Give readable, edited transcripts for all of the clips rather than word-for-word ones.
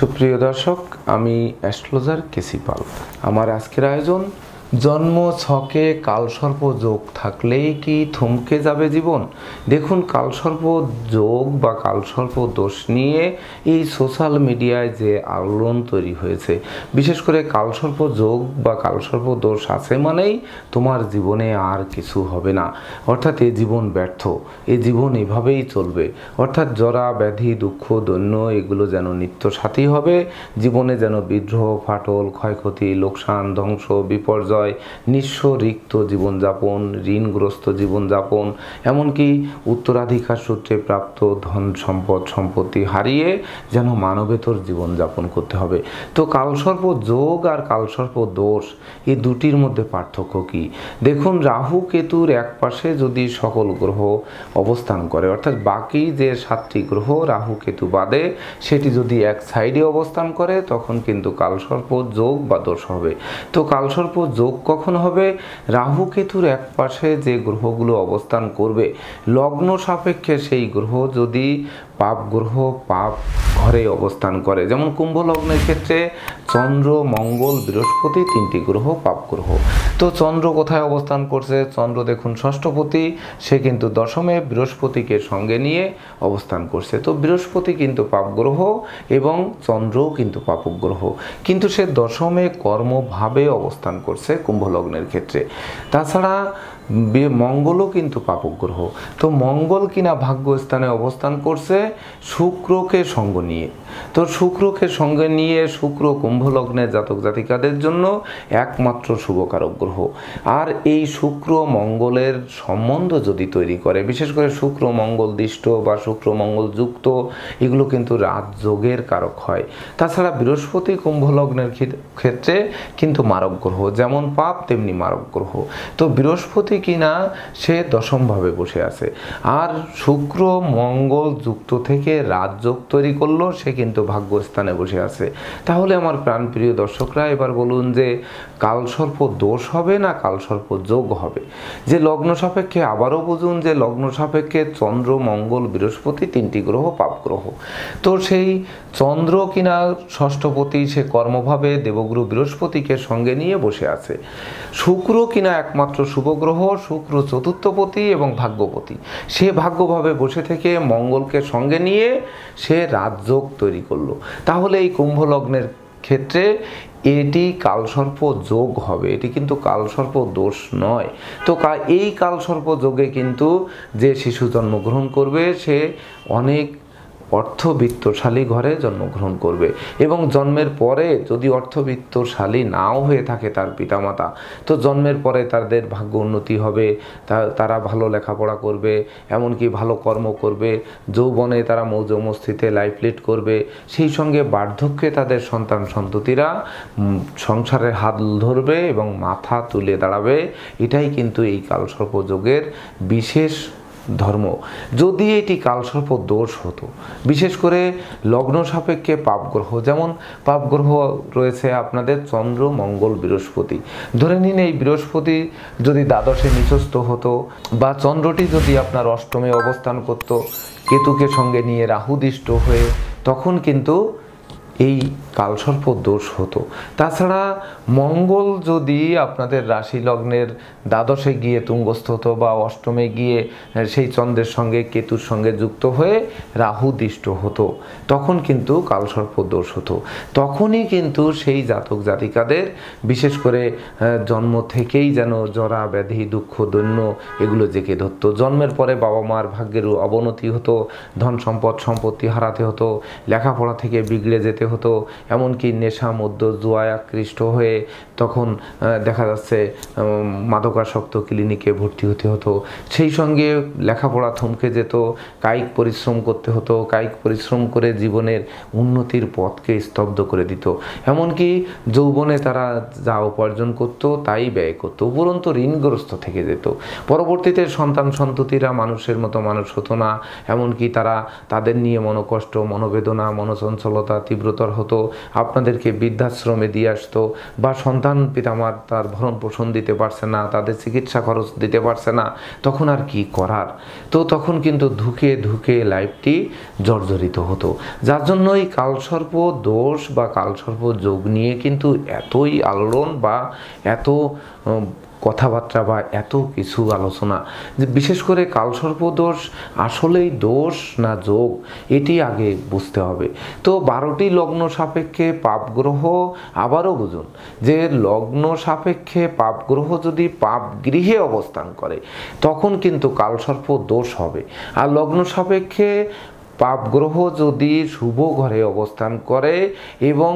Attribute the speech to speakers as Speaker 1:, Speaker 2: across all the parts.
Speaker 1: সুপ্রিয় দর্শক, আমি অ্যাস্ট্রোলজার কেসি পাল। আমার আজকের আয়োজন, জন্ম ছকে কালসর্প যোগ থাকলেই কি থমকে যাবে জীবন। দেখুন, কালসর্প যোগ বা কালসর্প দোষ নিয়ে এই সোশ্যাল মিডিয়ায় যে আলোড়ন তৈরি হয়েছে, বিশেষ করে কালসর্প যোগ বা কালসর্প দোষ আছে মানেই তোমার জীবনে আর কিছু হবে না, অর্থাৎ এ জীবন ব্যর্থ, এ জীবন এভাবেই চলবে, অর্থাৎ জরা ব্যাধি দুঃখ দৈন্য এগুলো যেন নিত্য সাথী হবে, জীবনে যেন বিদ্রোহ ফাটল ক্ষয়ক্ষতি লোকসান ধ্বংস বিপর্যয় নিঃস্ব রিক্ত জীবনযাপন, ঋণগ্রস্ত জীবনযাপন, এমনকি উত্তরাধিকার সূত্রে প্রাপ্ত ধন সম্পদ সম্পত্তি হারিয়ে যেন মানবেতর জীবনযাপন করতে হবে। তো কালসর্প যোগ আর কালসর্প দোষ এই দুটির মধ্যে পার্থক্য কি? দেখুন, রাহু কেতুর এক পাশে যদি সকল গ্রহ অবস্থান করে, অর্থাৎ বাকি যে 7টি গ্রহ রাহু কেতু বাদে সেটি যদি এক সাইডে অবস্থান করে, তখন কিন্তু কালসর্প যোগ বা দোষ হবে। তো কালসর্প যোগ কখন হবে? রাহু কেতুর এক পাশে যে গ্রহগুলো অবস্থান করবে, লগ্ন সাপেক্ষে সেই গ্রহ যদি পাপ গ্রহ পাপ ঘরে অবস্থান করে, যেমন কুম্ভ লগ্নের ক্ষেত্রে চন্দ্র মঙ্গল বৃহস্পতি 3টি গ্রহ পাপ গ্রহ। তো চন্দ্র কোথায় অবস্থান করছে? চন্দ্র দেখুন ষষ্ঠপতি, সে কিন্তু দশমে বৃহস্পতিকে সঙ্গে নিয়ে অবস্থান করছে। তো বৃহস্পতি কিন্তু পাপ গ্রহ এবং চন্দ্রও কিন্তু পাপক গ্রহ, কিন্তু সে দশমে কর্মভাবে অবস্থান করছে কুম্ভ লগ্নের ক্ষেত্রে। তাছাড়া মঙ্গলও কিন্তু পাপক গ্রহ। তো মঙ্গল কিনা ভাগ্যস্থানে অবস্থান করছে শুক্রকে সঙ্গ নিয়ে। তো শুক্রকে সঙ্গে নিয়ে শুক্র কুম্ভ লগ্নের জাতক জাতিকাদের জন্য একমাত্র শুভকারক গ্রহ। আর এই শুক্র মঙ্গলের সম্বন্ধ যদি তৈরি করে, বিশেষ করে শুক্র মঙ্গল দৃষ্ট বা শুক্র মঙ্গল যুক্ত, এগুলো কিন্তু রাজযোগের কারক হয়। তাছাড়া বৃহস্পতি কুম্ভ লগ্নের ক্ষেত্রে কিন্তু মারক গ্রহ, যেমন পাপ তেমনি মারক গ্রহ। তো বৃহস্পতি কিনা সে দশমভাবে বসে আছে, আর শুক্র মঙ্গল যুক্ত থেকে রাজযোগ তৈরি করলো, সে কিন্তু ভাগ্যস্থানে বসে আছে। তাহলে আমার প্রাণপ্রিয় দর্শকরা, এবার বলুন যে কালসর্প দোষ হবে না কালসর্প যোগ হবে? যে লগ্ন সাপেক্ষে, আবারও বুঝুন যে লগ্ন সাপেক্ষে চন্দ্র মঙ্গল বৃহস্পতি 3টি গ্রহ পাপ গ্রহ। তো সেই চন্দ্র কিনা ষষ্ঠপতি, সে কর্মভাবে দেবগুরু বৃহস্পতিকে সঙ্গে নিয়ে বসে আছে। শুক্র কিনা একমাত্র শুভ গ্রহ, শুক্র চতুর্থপতি এবং ভাগ্যপতি, সে ভাগ্যভাবে বসে থেকে মঙ্গলকে সঙ্গে নিয়ে সে রাজযোগ তৈরি করলো। তাহলে এই কুম্ভ লগ্নের ক্ষেত্রে এটি কালসর্প যোগ হবে, এটি কিন্তু কালসর্প দোষ নয়। তো এই কালসর্প যোগে কিন্তু যে শিশু জন্মগ্রহণ করবে, সে অনেক অর্থবিত্তশালী ঘরে জন্মগ্রহণ করবে, এবং জন্মের পরে যদি অর্থবিত্তশালী নাও হয়ে থাকে তার পিতামাতা, তো জন্মের পরে তাদের ভাগ্য উন্নতি হবে, তারা ভালো লেখাপড়া করবে, এমনকি ভালো কর্ম করবে, যৌবনে তারা মৌজ মস্তিতে লাইফ লিড করবে, সেই সঙ্গে বার্ধক্যে তাদের সন্তান সন্ততিরা সংসারের হাত ধরবে এবং মাথা তুলে দাঁড়াবে। এটাই কিন্তু এই কালসর্প যোগের বিশেষ ধর্ম। যদি এটি কালসর্প দোষ হতো, বিশেষ করে লগ্ন সাপেক্ষে পাপগ্রহ, যেমন পাপগ্রহ রয়েছে আপনাদের চন্দ্র মঙ্গল বৃহস্পতি, ধরে নিন এই বৃহস্পতি যদি দ্বাদশে নিচস্থ হতো, বা চন্দ্রটি যদি আপনার অষ্টমে অবস্থান করত কেতুকে সঙ্গে নিয়ে রাহুদিষ্ট হয়ে, তখন কিন্তু এই কালসর্প দোষ হতো। তাছাড়া মঙ্গল যদি আপনাদের রাশি লগ্নের দ্বাদশে গিয়ে তুঙ্গস্থ হতো, বা অষ্টমে গিয়ে সেই চন্দ্রের সঙ্গে কেতুর সঙ্গে যুক্ত হয়ে রাহু দৃষ্ট হতো, তখন কিন্তু কালসর্প দোষ হতো। তখনই কিন্তু সেই জাতক জাতিকাদের বিশেষ করে জন্ম থেকেই যেন জরা ব্যাধি দুঃখ দৈন্য এগুলো জেঁকে ধরতো। জন্মের পরে বাবা মার ভাগ্যের অবনতি হতো, ধন সম্পদ সম্পত্তি হারাতে হতো, লেখাপড়া থেকে বিগড়ে যেতে হতো, এমনকি নেশা মধ্য জুয়ায় আকৃষ্ট হয়ে তখন দেখা যাচ্ছে মাদকাসক্ত ক্লিনিকে ভর্তি হতে হতো, সেই সঙ্গে লেখাপড়া থমকে যেত, কায়িক পরিশ্রম করতে হতো, কায়িক পরিশ্রম করে জীবনের উন্নতির পথকে স্তব্ধ করে দিত, এমনকি যৌবনে তারা যা উপার্জন করত তাই ব্যয় করত, উপরন্তু ঋণগ্রস্ত থেকে যেত। পরবর্তীতে সন্তান সন্ততিরা মানুষের মতো মানুষ হতো না, এমনকি তারা তাদের নিয়ে মনোকষ্ট মনোবেদনা মনোচঞ্চলতা তীব্রতর কষ্টতর হতো, আপনাদেরকে বৃদ্ধাশ্রমে দিয়ে আসতো, বা সন্তান পিতামাতার ভরণ পোষণ দিতে পারছে না, তাদের চিকিৎসা খরচ দিতে পারছে না, তখন আর কি করার। তো তখন কিন্তু ধুকে ধুকে লাইফটি জর্জরিত হতো। যার জন্যই কালসর্প দোষ বা কালসর্প যোগ নিয়ে কিন্তু এতই আলোড়ন বা এত কথাবার্তা বা এত কিছু আলোচনা, যে বিশেষ করে কালসর্প দোষ আসলেই দোষ না যোগ, এটি আগে বুঝতে হবে। তো 12টি লগ্ন সাপেক্ষে পাপ গ্রহ, আবারও বুঝুন যে লগ্ন সাপেক্ষে পাপ গ্রহ যদি পাপ গৃহে অবস্থান করে তখন কিন্তু কালসর্প দোষ হবে। আর লগ্ন সাপেক্ষে পাপ গ্রহ যদি শুভ ঘরে অবস্থান করে এবং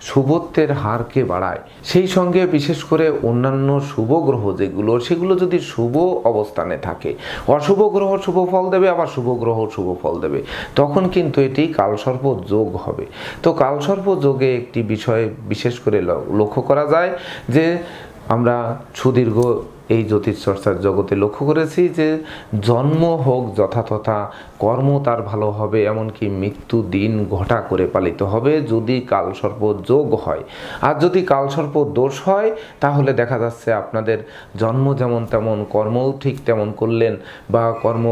Speaker 1: শুভত্বের হারকে বাড়ায়, সেই সঙ্গে বিশেষ করে অন্যান্য শুভ গ্রহ যেগুলো সেগুলো যদি শুভ অবস্থানে থাকে, অশুভ গ্রহ শুভ ফল দেবে, আবার শুভ গ্রহ শুভ ফল দেবে, তখন কিন্তু এটি কালসর্প যোগ হবে। তো কালসর্প যোগে একটি বিষয় বিশেষ করে লক্ষ্য করা যায় যে আমরা সুদীর্ঘ এই জ্যোতিষ চর্চার জগতে লক্ষ্য করেছি যে জন্ম হোক যথাতথা, কর্ম তার ভালো হবে, এমনকি মৃত্যু দিন ঘটা করে পালিত হবে যদি কালসর্প যোগ হয়। আর যদি কালসর্প দোষ হয় তাহলে দেখা যাচ্ছে আপনাদের জন্ম যেমন তেমন, কর্মও ঠিক তেমন করলেন বা কর্ম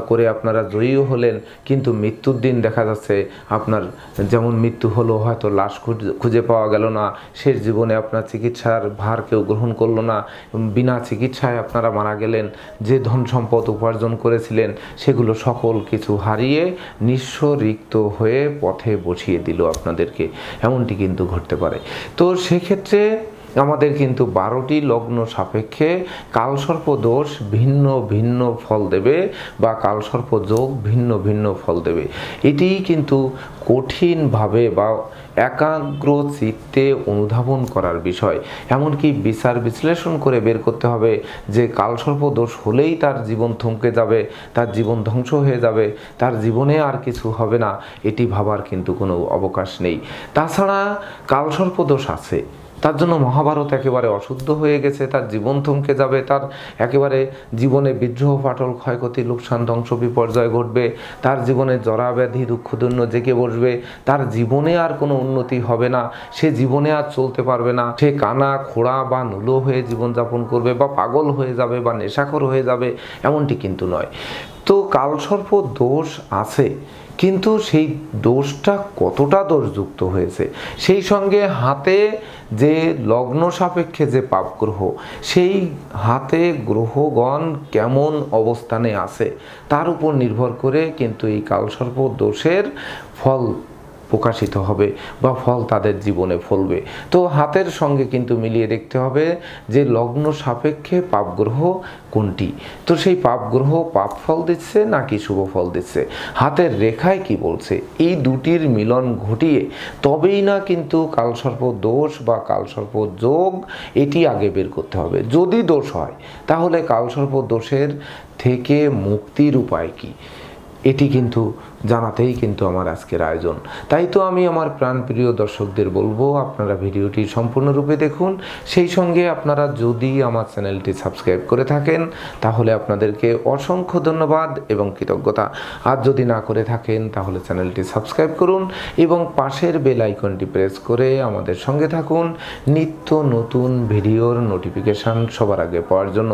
Speaker 1: করে আপনারা জয়ীও হলেন, কিন্তু মৃত্যুর দিন দেখা যাচ্ছে আপনার যেমন মৃত্যু হলো, হয়তো লাশ খুঁজে পাওয়া গেল না, শেষ জীবনে আপনার চিকিৎসার ভার কেউ গ্রহণ করলো না, বিনা চিকিৎসায় আপনারা মারা গেলেন, যে ধন সম্পদ উপার্জন করেছিলেন সেগুলো সকল কিছু হারিয়ে নিঃস্ব রিক্ত হয়ে পথে বসিয়ে দিল আপনাদেরকে, এমনটি কিন্তু ঘটতে পারে। তো সেক্ষেত্রে আমাদের কিন্তু 12টি লগ্ন সাপেক্ষে কালসর্প দোষ ভিন্ন ভিন্ন ফল দেবে বা কালসর্প যোগ ভিন্ন ভিন্ন ফল দেবে। এটি কিন্তু কঠিনভাবে বা একাগ্র চিত্তে অনুধাবন করার বিষয়, এমনকি বিচার বিশ্লেষণ করে বের করতে হবে যে কালসর্প দোষ হলেই তার জীবন থমকে যাবে, তার জীবন ধ্বংস হয়ে যাবে, তার জীবনে আর কিছু হবে না, এটি ভাবার কিন্তু কোনো অবকাশ নেই। তাছাড়া কালসর্প দোষ আছে, তার জন্য মহাভারত একেবারে অশুদ্ধ হয়ে গেছে, তার জীবন থমকে যাবে, তার একেবারে জীবনে বিদ্রোহ ফাটল ক্ষয়ক্ষতি লোকসান ধ্বংস বিপর্যয় ঘটবে, তার জীবনে জরা ব্যাধি দুঃখদৈন্য জেগে বসবে, তার জীবনে আর কোনো উন্নতি হবে না, সে জীবনে আর চলতে পারবে না, সে কানা খোড়া বা নুলো হয়ে জীবনযাপন করবে বা পাগল হয়ে যাবে বা নেশাখোর হয়ে যাবে, এমনটি কিন্তু নয়। তো কালসর্প দোষ আছে, কিন্তু সেই দোষটা কতটা দোষযুক্ত হয়েছে, সেই সঙ্গে হাতে যে লগ্ন সাপেক্ষে যে পাপ গ্রহ, সেই হাতে গ্রহগণ কেমন অবস্থানে আছে তার উপর নির্ভর করে কিন্তু এই কালসর্প দোষের ফল প্রকাশিত হবে বা ফল তাদের জীবনে ফলবে। তো হাতের সঙ্গে কিন্তু মিলিয়ে দেখতে হবে যে লগ্ন সাপেক্ষে পাপ গ্রহ কোনটি, তো সেই পাপ গ্রহ পাপ ফল দিচ্ছে নাকি শুভ ফল দিচ্ছে, হাতের রেখায় কি বলছে, এই দুটির মিলন ঘটিয়ে তবেই না কিন্তু কালসর্প দোষ বা কালসর্প যোগ এটি আগে বের করতে হবে। যদি দোষ হয় তাহলে কালসর্প দোষের থেকে মুক্তির উপায় কি, এটি কিন্তু জানাতেই কিন্তু আমার আজকের আয়োজন। তাই তো আমি আমার প্রাণপ্রিয় দর্শকদের বলবো আপনারা ভিডিওটি সম্পূর্ণরূপে দেখুন, সেই সঙ্গে আপনারা যদি আমার চ্যানেলটি সাবস্ক্রাইব করে থাকেন তাহলে আপনাদেরকে অসংখ্য ধন্যবাদ এবং কৃতজ্ঞতা। আর যদি না করে থাকেন তাহলে চ্যানেলটি সাবস্ক্রাইব করুন এবং পাশের বেল আইকনটি প্রেস করে আমাদের সঙ্গে থাকুন নিত্য নতুন ভিডিওর নোটিফিকেশান সবার আগে পাওয়ার জন্য।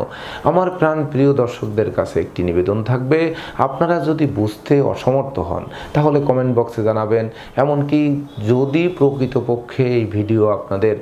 Speaker 1: আমার প্রাণপ্রিয় দর্শকদের কাছে একটি নিবেদন থাকবে, আপনারা যদি বুঝতে অসমর্থ হন তাহলে কমেন্ট বক্সে জানাবেন, এমনকি যদি প্রকৃতপক্ষে এই ভিডিও আপনাদের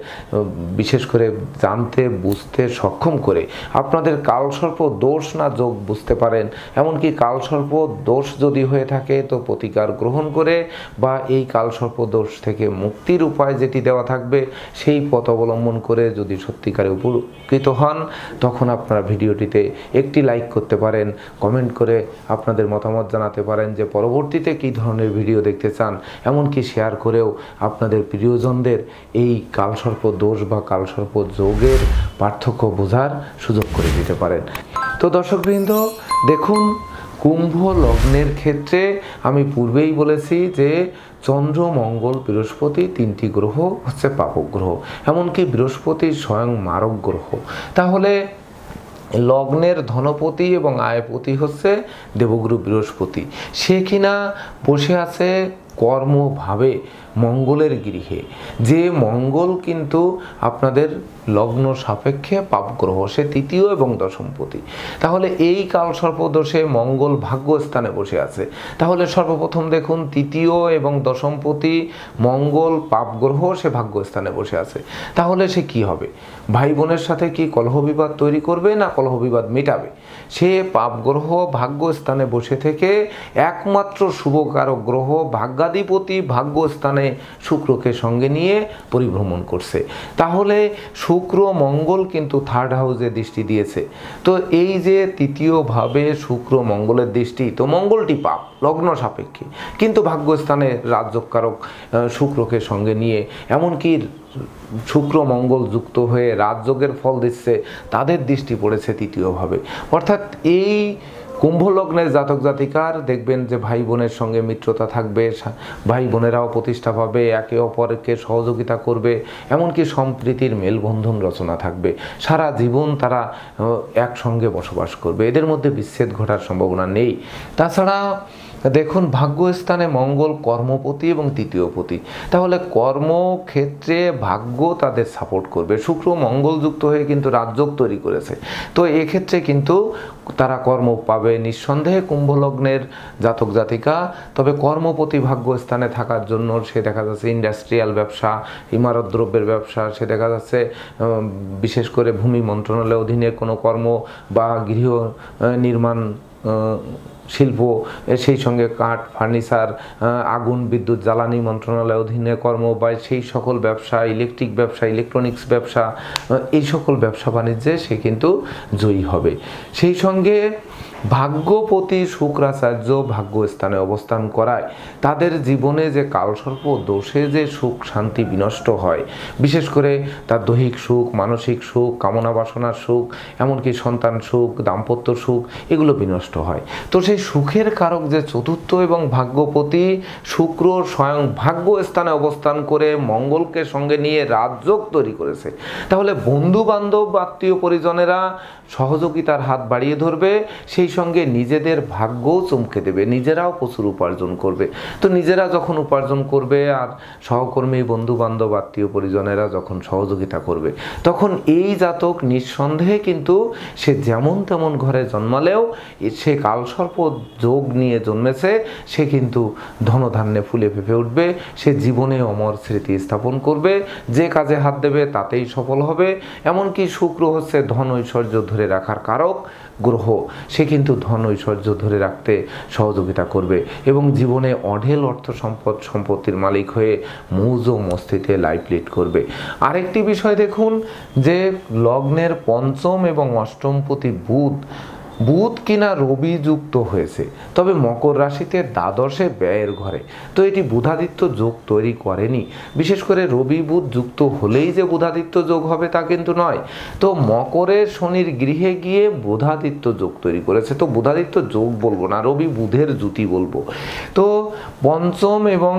Speaker 1: বিশেষ করে জানতে বুঝতে সক্ষম করে আপনাদের কালসর্প দোষ না যোগ বুঝতে পারেন, এমনকি কালসর্প দোষ যদি হয়ে থাকে তো প্রতিকার গ্রহণ করে বা এই কালসর্প দোষ থেকে মুক্তির উপায় যেটি দেওয়া থাকবে সেই পথ অবলম্বন করে যদি সত্যিকারে উপকৃত হন, তখন আপনারা ভিডিওটিতে একটি লাইক করতে পারেন, কমেন্ট করে আপনাদের মতামত জানাতে পারেন যে পরবর্তীতে কী ধরনের ভিডিও দেখতে চান, এমনকি শেয়ার করেও আপনাদের প্রিয়জনদের এই কালসর্প দোষ বা কালসর্প যোগের পার্থক্য বোঝার সুযোগ করে দিতে পারেন। তো দর্শকবৃন্দ দেখুন, কুম্ভ লগ্নের ক্ষেত্রে আমি পূর্বেই বলেছি যে চন্দ্র মঙ্গল বৃহস্পতি তিনটি গ্রহ হচ্ছে পাপক গ্রহ, এমনকি বৃহস্পতি স্বয়ং মারক গ্রহ। তাহলে লগ্নের ধনপতি এবং আয়পতি হচ্ছে দেবগুরু বৃহস্পতি, সে কিনা বসে আছে কর্মভাবে মঙ্গলের গৃহে, যে মঙ্গল কিন্তু আপনাদের লগ্ন সাপেক্ষে পাপগ্রহ, সে তৃতীয় এবং দশমপতি। তাহলে এই কালসর্প দোষে মঙ্গল ভাগ্যস্থানে বসে আছে। তাহলে সর্বপ্রথম দেখুন, তৃতীয় এবং দশমপতি মঙ্গল পাপগ্রহ, সে ভাগ্যস্থানে বসে আছে। তাহলে সে কি হবে? ভাই বোনের সাথে কি কলহ বিবাদ তৈরি করবে, না কলহ বিবাদ মেটাবে? সে পাপগ্রহ ভাগ্যস্থানে বসে থেকে একমাত্র শুভকারক গ্রহ ভাগ্যাধিপতি ভাগ্যস্থানে শুক্রকে সঙ্গে নিয়ে পরিভ্রমণ করছে। তাহলে শুক্র মঙ্গল কিন্তু থার্ড হাউসে দৃষ্টি দিয়েছে। তো এই যে তৃতীয়ভাবে শুক্র মঙ্গলের দৃষ্টি, তো মঙ্গলটি পাপ লগ্ন সাপেক্ষে, কিন্তু ভাগ্যস্থানে রাজযোগকারক শুক্রকে সঙ্গে নিয়ে, এমনকি শুক্র মঙ্গল যুক্ত হয়ে রাজযোগের ফল দিচ্ছে, তাদের দৃষ্টি পড়েছে তৃতীয়ভাবে। অর্থাৎ এই কুম্ভ লগ্নের জাতক জাতিকার দেখবেন যে ভাই বোনের সঙ্গে মিত্রতা থাকবে, ভাই বোনেরাও প্রতিষ্ঠা পাবে, একে অপরকে সহযোগিতা করবে, এমনকি সম্প্রীতির মেলবন্ধন রচনা থাকবে, সারা জীবন তারা একসঙ্গে বসবাস করবে, এদের মধ্যে বিচ্ছেদ ঘটার সম্ভাবনা নেই। তাছাড়া দেখুন, ভাগ্যস্থানে মঙ্গল কর্মপতি এবং তৃতীয়পতি, তাহলে কর্মক্ষেত্রে ভাগ্য তাদের সাপোর্ট করবে। শুক্র মঙ্গল যুক্ত হয়ে কিন্তু রাজযোগ তৈরি করেছে, তো এক্ষেত্রে কিন্তু তারা কর্ম পাবে নিঃসন্দেহে কুম্ভ লগ্নের জাতক জাতিকা। তবে কর্মপতি ভাগ্যস্থানে থাকার জন্য সে দেখা যাচ্ছে ইন্ডাস্ট্রিয়াল ব্যবসা, ইমারত দ্রব্যের ব্যবসা, সে দেখা যাচ্ছে বিশেষ করে ভূমি মন্ত্রণালয়ের অধীনে কোনো কর্ম বা গৃহ নির্মাণ শিল্প, সেই সঙ্গে কাঠ, ফার্নিচার, আগুন, বিদ্যুৎ, জ্বালানি মন্ত্রণালয়ের অধীনে কর্ম, বা সেই সকল ব্যবসা, ইলেকট্রিক ব্যবসা, ইলেকট্রনিক্স ব্যবসা, এই সকল ব্যবসা বাণিজ্যে সে কিন্তু জয়ী হবে। সেই সঙ্গে ভাগ্যপতি শুক্রাচার্য ভাগ্যস্থানে অবস্থান করায় তাদের জীবনে যে কালসর্প দোষে যে সুখ শান্তি বিনষ্ট হয়, বিশেষ করে তার দৈহিক সুখ, মানসিক সুখ, কামনা বাসনার সুখ, এমনকি সন্তান সুখ, দাম্পত্য সুখ, এগুলো বিনষ্ট হয়। তো সেই সুখের কারক যে চতুর্থ এবং ভাগ্যপতি শুক্র স্বয়ং ভাগ্যস্থানে অবস্থান করে মঙ্গলকে সঙ্গে নিয়ে রাজযোগ তৈরি করেছে। তাহলে বন্ধু বান্ধব, আত্মীয় পরিজনেরা সহযোগিতার হাত বাড়িয়ে ধরবে, সেই সঙ্গে নিজেদের ভাগ্যও চমকে দেবে, নিজেরাও প্রচুর উপার্জন করবে। তো নিজেরা যখন উপার্জন করবে আর সহকর্মী, বন্ধু বান্ধব, আত্মীয় পরিজনেরা যখন সহযোগিতা করবে, তখন এই জাতক নিঃসন্দেহে কিন্তু সে যেমন তেমন ঘরে জন্মালেও সে কালসর্প যোগ নিয়ে জন্মেছে, সে কিন্তু ধনধান্যে ফুলে ফেঁপে উঠবে, সে জীবনে অমর স্মৃতি স্থাপন করবে, যে কাজে হাত দেবে তাতেই সফল হবে। এমনকি শুক্র হচ্ছে ধন ঐশ্বর্য ধরে রাখার কারক গ্রহ, সে কিন্তু ধন ঐশ্বর্য ধরে রাখতে সহযোগিতা করবে এবং জীবনে অঢেল অর্থ সম্পত্তির মালিক হয়ে মৌজ মস্তিতে লাইফ লিড করবে। আরেকটি বিষয় দেখুন, যে লগ্নের পঞ্চম এবং অষ্টমপতি বুধ কিনা রবি যুক্ত হয়েছে, তবে মকর রাশিতে দ্বাদশে ব্যয়ের ঘরে, তো এটি বুধাদিত্য যোগ তৈরি করেনি। বিশেষ করে রবি বুধ যুক্ত হলেই যে বুধাদিত্য যোগ হবে তা কিন্তু নয়। তো মকরের শনির গৃহে গিয়ে বুধাদিত্য যোগ তৈরি করেছে, তো বুধাদিত্য যোগ বলবো না, রবি বুধের জুতি বলবো। তো পঞ্চম এবং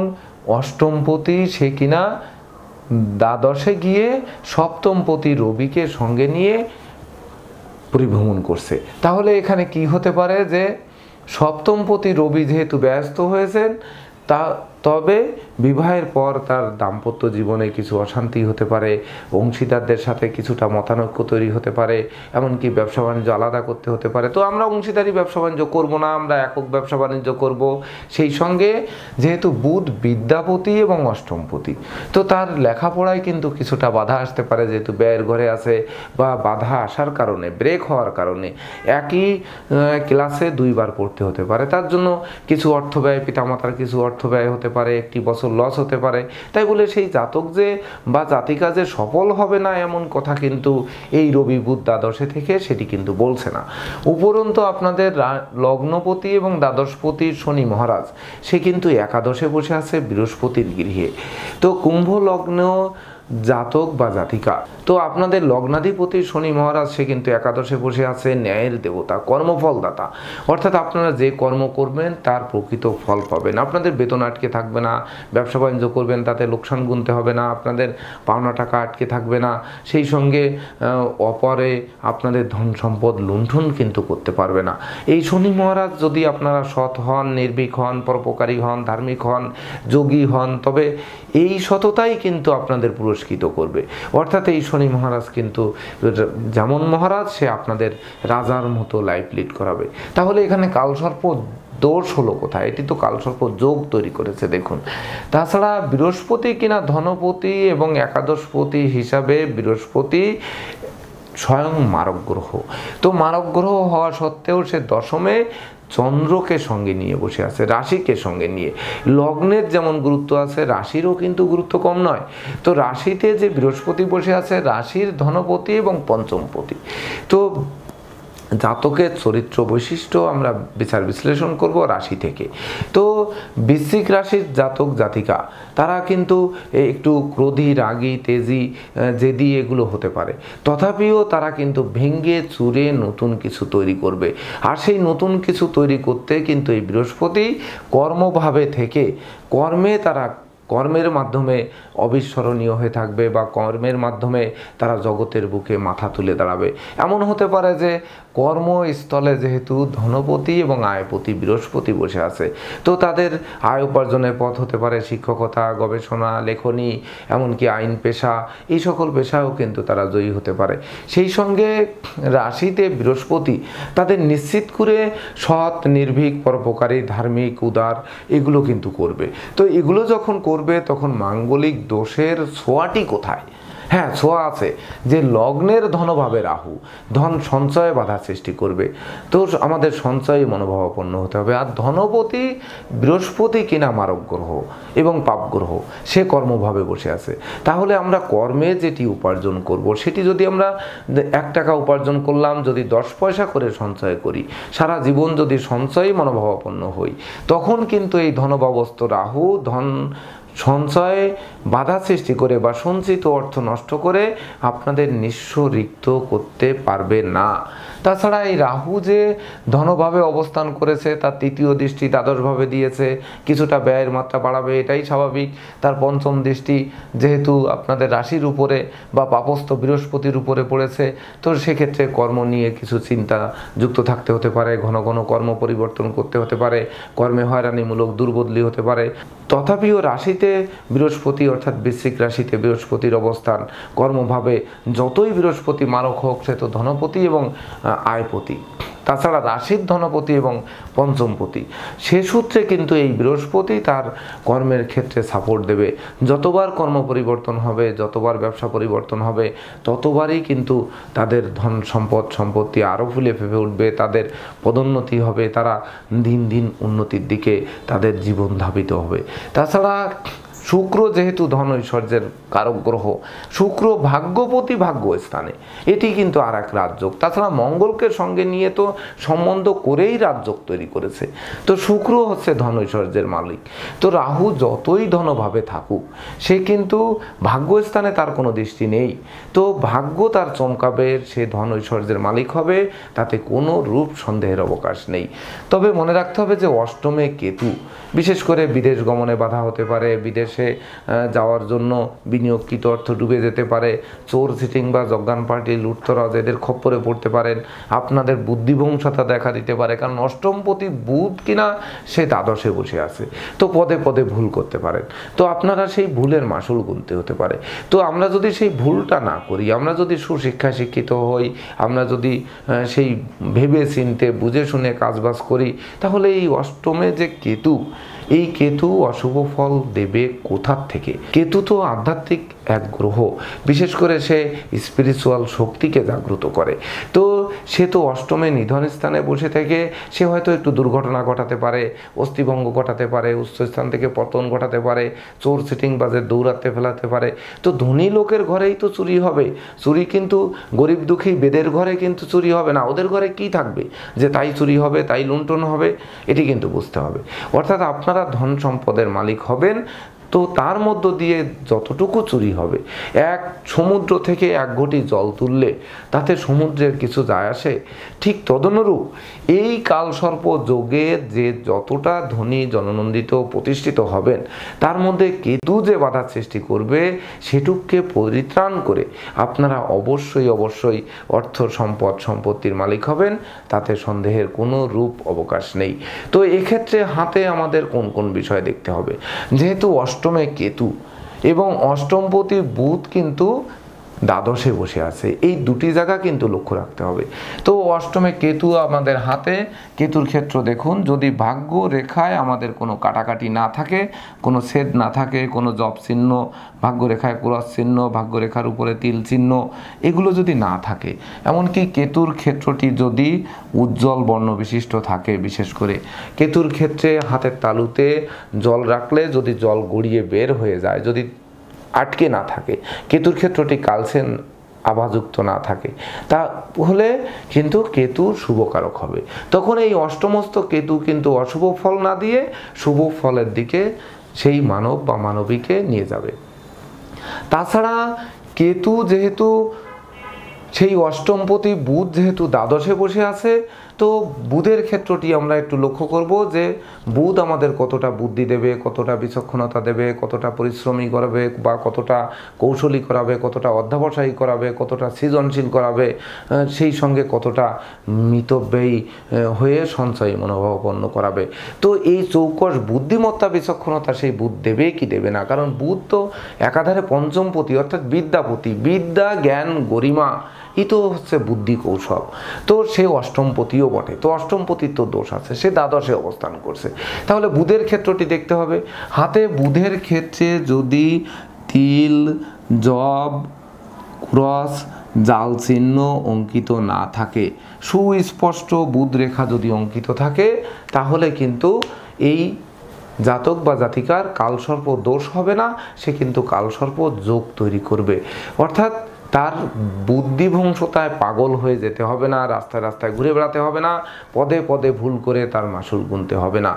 Speaker 1: অষ্টমপতি সে কিনা দ্বাদশে গিয়ে সপ্তমপতি রবিকে সঙ্গে নিয়ে পরিভ্রমণ করছে। তাহলে এখানে কি হতে পারে, যে সপ্তমপতি রবি যেহেতু ব্যস্ত হয়েছেন, তবে বিবাহের পর তার দাম্পত্য জীবনে কিছু অশান্তি হতে পারে, অংশীদারদের সাথে কিছুটা মতানৈক্য তৈরি হতে পারে, এমনকি ব্যবসা বাণিজ্য আলাদা করতে হতে পারে। তো আমরা অংশীদারি ব্যবসা বাণিজ্য করবো না, আমরা একক ব্যবসা বাণিজ্য করব। সেই সঙ্গে যেহেতু বুধ বিদ্যাপতি এবং অষ্টমপতি, তো তার লেখাপড়ায় কিন্তু কিছুটা বাধা আসতে পারে, যেহেতু ব্যয়ের ঘরে আছে, বা বাধা আসার কারণে, ব্রেক হওয়ার কারণে একই ক্লাসে দুইবার পড়তে হতে পারে। তার জন্য কিছু অর্থ ব্যয়, পিতামাতার কিছু অর্থ ব্যয় হতে পারে, একটি বছর লস হতে পারে। তাই বলে সেই জাতক যে বা জাতিকা যে সফল হবে না এমন কথা কিন্তু এই রবি বুধ দ্বাদশে থেকে সেটি কিন্তু বলছে না। উপরন্তু আপনাদের লগ্নপতি এবং দ্বাদশপতি শনি মহারাজ সে কিন্তু একাদশে বসে আছে বৃহস্পতির গৃহে। তো কুম্ভ লগ্ন জাতক বা জাতিকা। তো আপনাদের লগ্নাধিপতি শনি মহারাজ সে কিন্তু একাদশে বসে আছে, ন্যায়ের দেবতা, কর্মফলদাতা, অর্থাৎ আপনারা যে কর্ম করবেন তার প্রকৃত ফল পাবেন। আপনাদের বেতন আটকে থাকবে না, ব্যবসা বাণিজ্য করবেন তাতে লোকসান গুনতে হবে না, আপনাদের পাওনা টাকা আটকে থাকবে না, সেই সঙ্গে অপরে আপনাদের ধন সম্পদ লুণ্ঠন কিন্তু করতে পারবে না। এই শনি মহারাজ যদি আপনারা সৎ হন, নির্ভীক হন, পরোপকারী হন, ধার্মিক হন, যোগী হন, তবে এই সততাই কিন্তু আপনাদের পুরস্কৃত করবে। অর্থাৎ এই শনি মহারাজ কিন্তু যেমন মহারাজ সে আপনাদের রাজার মতো লাইফ লিড করাবে। তাহলে এখানে কালসর্প দোষ হলো কোথায়? এটি তো কালসর্প যোগ তৈরি করেছে দেখুন। তাছাড়া বৃহস্পতি কিনা ধনপতি এবং একাদশপতি হিসাবে বৃহস্পতি স্বয়ং মারক গ্রহ। তো মারক গ্রহ হওয়া সত্ত্বেও সে দশমে চন্দ্রকে সঙ্গে নিয়ে বসে আছে, রাশিকে সঙ্গে নিয়ে। লগ্নের যেমন গুরুত্ব আছে, রাশিরও কিন্তু গুরুত্ব কম নয়। তো রাশিতে যে বৃহস্পতি বসে আছে, রাশির ধনপতি এবং পঞ্চমপতি। তো জাতকের চরিত্র বৈশিষ্ট্য আমরা বিচার বিশ্লেষণ করব রাশি থেকে। তো বৃশ্চিক রাশির জাতক জাতিকা তারা কিন্তু একটু ক্রোধী, রাগী, তেজি, জেদি এগুলো হতে পারে, তথাপিও তারা কিন্তু ভেঙে চুরে নতুন কিছু তৈরি করবে। আর সেই নতুন কিছু তৈরি করতে কিন্তু এই বৃহস্পতি কর্মভাবে থেকে কর্মের মাধ্যমে অবিস্মরণীয় হয়ে থাকবে, বা কর্মের মাধ্যমে তারা জগতের বুকে মাথা তুলে দাঁড়াবে। এমন হতে পারে যে কর্মস্থলে যেহেতু ধনপতি এবং আয়পতি বৃহস্পতি বসে আছে, তো তাদের আয় উপার্জনের পথ হতে পারে শিক্ষকতা, গবেষণা, লেখনী, এমনকি আইন পেশা, এই সকল পেশাও কিন্তু তারা জয়ী হতে পারে। সেই সঙ্গে রাশিতে বৃহস্পতি তাদের নিশ্চিত করে সৎ, নির্ভীক, পরোপকারী, ধার্মিক, উদার এগুলো কিন্তু করবে। তো এগুলো যখন করবে তখন মাঙ্গলিক দোষের ছোঁয়াটি কোথায়? হ্যাঁ, ছোঁয়া আছে যে লগ্নের ধনভাবে রাহু ধন সঞ্চয়ে বাধা সৃষ্টি করবে। তো আমাদের সঞ্চয়ে মনোভাবাপন্ন হতে হবে। আর ধনপতি বৃহস্পতি কিনা মারক গ্রহ এবং পাপ গ্রহ, সে কর্মভাবে বসে আছে। তাহলে আমরা কর্মে যেটি উপার্জন করব, সেটি যদি আমরা 1 টাকা উপার্জন করলাম, যদি 10 পয়সা করে সঞ্চয় করি, সারা জীবন যদি সঞ্চয়ে মনোভাবাপন্ন হই, তখন কিন্তু এই ধনভাবস্থ রাহু ধন সঞ্চয়ে বাধা সৃষ্টি করে বা সঞ্চিত অর্থ নষ্ট করে আপনাদের নিঃস্ব রিক্ত করতে পারবে না। তাছাড়া এই রাহু যে ধনভাবে অবস্থান করেছে, তার তৃতীয় দৃষ্টি দ্বাদশভাবে দিয়েছে, কিছুটা ব্যয়ের মাত্রা বাড়াবে, এটাই স্বাভাবিক। তার পঞ্চম দৃষ্টি যেহেতু আপনাদের রাশির উপরে বা পাপস্থ বৃহস্পতির উপরে পড়েছে, তো সেক্ষেত্রে কর্ম নিয়ে কিছু চিন্তা যুক্ত থাকতে হতে পারে, ঘন ঘন কর্ম পরিবর্তন করতে হতে পারে, কর্মে হয়রানিমূলক দুর্বদলি হতে পারে। তথাপিও রাশিতে বৃহস্পতি অর্থাৎ বৃশ্চিক রাশিতে বৃহস্পতির অবস্থান কর্মভাবে, যতই বৃহস্পতি মারক হোক, সে তো ধনপতি এবং আয়পতি। তাছাড়া রাশির ধনপতি এবং পঞ্চমপতি, সে সূত্রে কিন্তু এই বৃহস্পতি তার কর্মের ক্ষেত্রে সাপোর্ট দেবে। যতবার কর্ম পরিবর্তন হবে, যতবার ব্যবসা পরিবর্তন হবে, ততবারই কিন্তু তাদের ধন সম্পত্তি আরও ফুলে ফেঁপে উঠবে, তাদের পদোন্নতি হবে, তারা দিন দিন উন্নতির দিকে তাদের জীবন ধাবিত হবে। তাছাড়া শুক্র যেহেতু ধন ঐশ্বর্যের কারক গ্রহ, শুক্র ভাগ্যপতি ভাগ্য স্থানে, এটি কিন্তু আর এক রাজযোগ। তাছাড়া মঙ্গলকে সঙ্গে নিয়ে তো সম্বন্ধ করেই রাজযোগ তৈরি করেছে। তো শুক্র হচ্ছে ধন ঐশ্বর্যের মালিক। তো রাহু যতই ধনভাবে থাকুক, সে কিন্তু ভাগ্যস্থানে তার কোনো দৃষ্টি নেই। তো ভাগ্য তার চমকাবে, সে ধন ঐশ্বর্যের মালিক হবে, তাতে কোনো রূপ সন্দেহের অবকাশ নেই। তবে মনে রাখতে হবে যে অষ্টমে কেতু, বিশেষ করে বিদেশ গমনে বাধা হতে পারে, বিদেশে যাওয়ার জন্য বিনিয়োগকৃত অর্থ ডুবে যেতে পারে, চোর সিটিং বা জজ্ঞান পার্টি, লুটতরাজ এদের খপ্পরে পড়তে পারেন, আপনাদের বুদ্ধিভ্রংশতা দেখা দিতে পারে। কারণ অষ্টমপতি বুধ কিনা সে দ্বাদশে বসে আছে, তো পদে পদে ভুল করতে পারেন। তো আপনারা সেই ভুলের মাসুল গুনতে হতে পারে। তো আমরা যদি সেই ভুলটা না করি, আমরা যদি সুশিক্ষায় শিক্ষিত হই, আমরা যদি সেই ভেবে চিনতে বুঝে শুনে কাজবাজ করি, তাহলে এই অষ্টমে যে কেতু, এই কেতু অশুভ ফল দেবে কোথার থেকে? কেতু তো আধ্যাত্মিক এক গ্রহ, বিশেষ করে সে স্পিরিচুয়াল শক্তিকে জাগ্রত করে। তো সে তো অষ্টমে নিধন স্থানে বসে থেকে সে হয়তো একটু দুর্ঘটনা ঘটাতে পারে, অস্থিভঙ্গ ঘটাতে পারে, উচ্চস্থান থেকে পতন ঘটাতে পারে, চোর সিটিং বাজে দৌড়াতে ফেলাতে পারে। তো ধনী লোকের ঘরেই তো চুরি হবে, চুরি কিন্তু গরিব দুঃখী বেদের ঘরে কিন্তু চুরি হবে না। ওদের ঘরে কি থাকবে যে তাই চুরি হবে, তাই লুণ্ঠন হবে? এটি কিন্তু বুঝতে হবে। অর্থাৎ আপনারা ধন সম্পদের মালিক হবেন, তো তার মধ্য দিয়ে যতটুকু চুরি হবে, এক সমুদ্র থেকে এক ঘটি জল তুললে তাতে সমুদ্রের কিছু যায় আসে, ঠিক তদনুরূপ এই কালসর্প যোগে যে যতটা ধনী জননন্দিত প্রতিষ্ঠিত হবেন, তার মধ্যে কেতু যে বাধা সৃষ্টি করবে সেটুককে পরিত্রাণ করে আপনারা অবশ্যই অবশ্যই অর্থ সম্পত্তির মালিক হবেন, তাতে সন্দেহের কোনো রূপ অবকাশ নেই। তো এক্ষেত্রে হাতে আমাদের কোন কোন বিষয় দেখতে হবে, যেহেতু অষ্টমে কেতু এবং অষ্টমপতি বুধ কিন্তু দ্বাদশে বসে আছে, এই দুটি জায়গা কিন্তু লক্ষ্য রাখতে হবে। তো অষ্টমে কেতু আমাদের হাতে, কেতুর ক্ষেত্র দেখুন, যদি ভাগ্য রেখায় আমাদের কোনো কাটাকাটি না থাকে, কোনো ছেদ না থাকে, কোনো জব চিহ্ন, ভাগ্য রেখায় ক্রস চিহ্ন, ভাগ্য রেখার উপরে তিল চিহ্ন, এগুলো যদি না থাকে, এমনকি কেতুর ক্ষেত্রটি যদি উজ্জ্বল বর্ণ বিশিষ্ট থাকে, বিশেষ করে কেতুর ক্ষেত্রে হাতের তালুতে জল রাখলে যদি জল গড়িয়ে বের হয়ে যায়, যদি আটকে না থাকে, কেতুর ক্ষেত্রটি কালসেন আভাযুক্ত না থাকে, তাহলে কিন্তু কেতু শুভকারক হবে। তখন এই অষ্টমস্ত কেতু কিন্তু অশুভ ফল না দিয়ে শুভ ফলের দিকে সেই মানব বা মানবীকে নিয়ে যাবে। তাছাড়া কেতু যেহেতু সেই অষ্টমপতি বুধ যেহেতু দ্বাদশে বসে আছে, তো বুধের ক্ষেত্রটি আমরা একটু লক্ষ্য করব যে বুধ আমাদের কতটা বুদ্ধি দেবে, কতটা বিচক্ষণতা দেবে, কতটা পরিশ্রমী করাবে বা কতটা কৌশলী করাবে, কতটা অধ্যবসায়ী করাবে, কতটা সৃজনশীল করাবে, সেই সঙ্গে কতটা মিতব্যয়ী হয়ে সঞ্চয়ী মনোভাবাপন্ন করাবে। তো এই চৌকস বুদ্ধিমত্তা বিচক্ষণতা সেই বুধ দেবে কি দেবে না, কারণ বুধ তো একাধারে পঞ্চমপতি অর্থাৎ বিদ্যাপতি, বিদ্যা জ্ঞান গরিমা এই তো হচ্ছে বুদ্ধি কৌশল। তো সে অষ্টমপতিও বটে, তো অষ্টমপতির তো দোষ আছে, সে দ্বাদশে অবস্থান করছে। তাহলে বুধের ক্ষেত্রটি দেখতে হবে, হাতে বুধের ক্ষেত্রে যদি তিল, জব, ক্রস, জাল চিহ্ন অঙ্কিত না থাকে, সুস্পষ্ট বুধ রেখা যদি অঙ্কিত থাকে, তাহলে কিন্তু এই জাতক বা জাতিকার কালসর্প দোষ হবে না, সে কিন্তু কালসর্প যোগ তৈরি করবে। অর্থাৎ তার বুদ্ধিভংসতায় পাগল হয়ে যেতে হবে না, রাস্তায় রাস্তায় ঘুরে বেড়াতে হবে না, পদে পদে ভুল করে তার মাসুল গুনতে হবে না।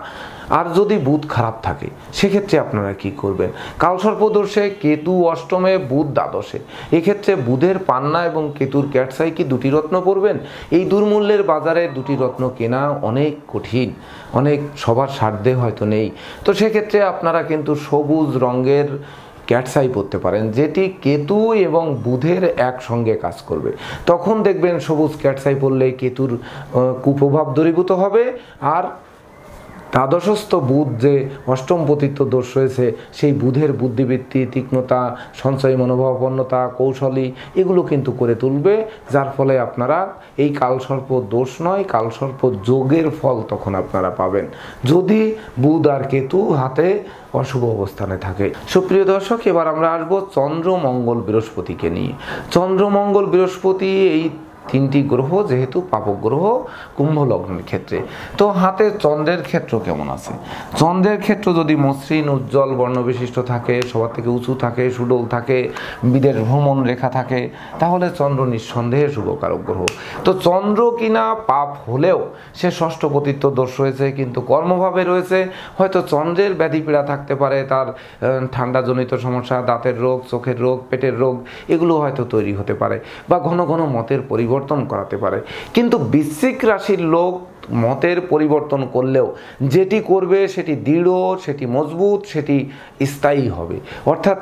Speaker 1: আর যদি বুধ খারাপ থাকে সেক্ষেত্রে আপনারা কি করবেন, কালসর্পদোষে কেতু অষ্টমে বুধ দ্বাদশে, এক্ষেত্রে বুধের পান্না এবং কেতুর ক্যাটসাই কি দুটি রত্ন পড়বেন? এই দুর্মূল্যের বাজারে দুটি রত্ন কেনা অনেক কঠিন, অনেক সবার সাধ্যে হয়তো নেই। তো সেক্ষেত্রে আপনারা কিন্তু সবুজ রঙের ক্যাটসাই পরতে পারেন, যেটি কেতু এবং বুধের একসঙ্গে কাজ করবে। তখন দেখবেন সবুজ ক্যাটসাই পরলে কেতুর কুপ্রভাব দূরীভূত হবে, আর দ্বাদশস্থ বুধ যে অষ্টমপতিত্ব দোষ রয়েছে, সেই বুধের বুদ্ধিবৃত্তি, তীক্ষ্ণতা, সঞ্চয়ী মনোভাবাপন্নতা, কৌশলী এগুলো কিন্তু করে তুলবে, যার ফলে আপনারা এই কালসর্প দোষ নয় কালসর্প যোগের ফল তখন আপনারা পাবেন, যদি বুধ আর কেতু হাতে অশুভ অবস্থানে থাকে। সুপ্রিয় দর্শক, এবার আমরা আসবো চন্দ্র, মঙ্গল, বৃহস্পতিকে নিয়ে। চন্দ্র, মঙ্গল, বৃহস্পতি এই তিনটি গ্রহ যেহেতু পাপক গ্রহ কুম্ভ লগ্নের ক্ষেত্রে, তো হাতে চন্দ্রের ক্ষেত্র কেমন আছে? চন্দ্রের ক্ষেত্র যদি মসৃণ উজ্জ্বল বর্ণবিশিষ্ট থাকে, সবার থেকে উঁচু থাকে, সুডল থাকে, বিদেশ ভ্রমণ রেখা থাকে, তাহলে চন্দ্র নিঃসন্দেহে শুভকারক গ্রহ। তো চন্দ্র কিনা পাপ হলেও সে ষষ্ঠপতিত্ব দোষ রয়েছে, কিন্তু কর্মভাবে রয়েছে, হয়তো চন্দ্রের ব্যাধি পীড়া থাকতে পারে, তার ঠান্ডাজনিত সমস্যা, দাঁতের রোগ, চোখের রোগ, পেটের রোগ এগুলো হয়তো তৈরি হতে পারে, বা ঘন ঘন মতের পরিবর্তন করাতে পারে। কিন্তু বৃশ্চিক রাশির লোক মতের পরিবর্তন করলেও যেটি করবে সেটি দৃঢ়, সেটি মজবুত, সেটি স্থায়ী হবে। অর্থাৎ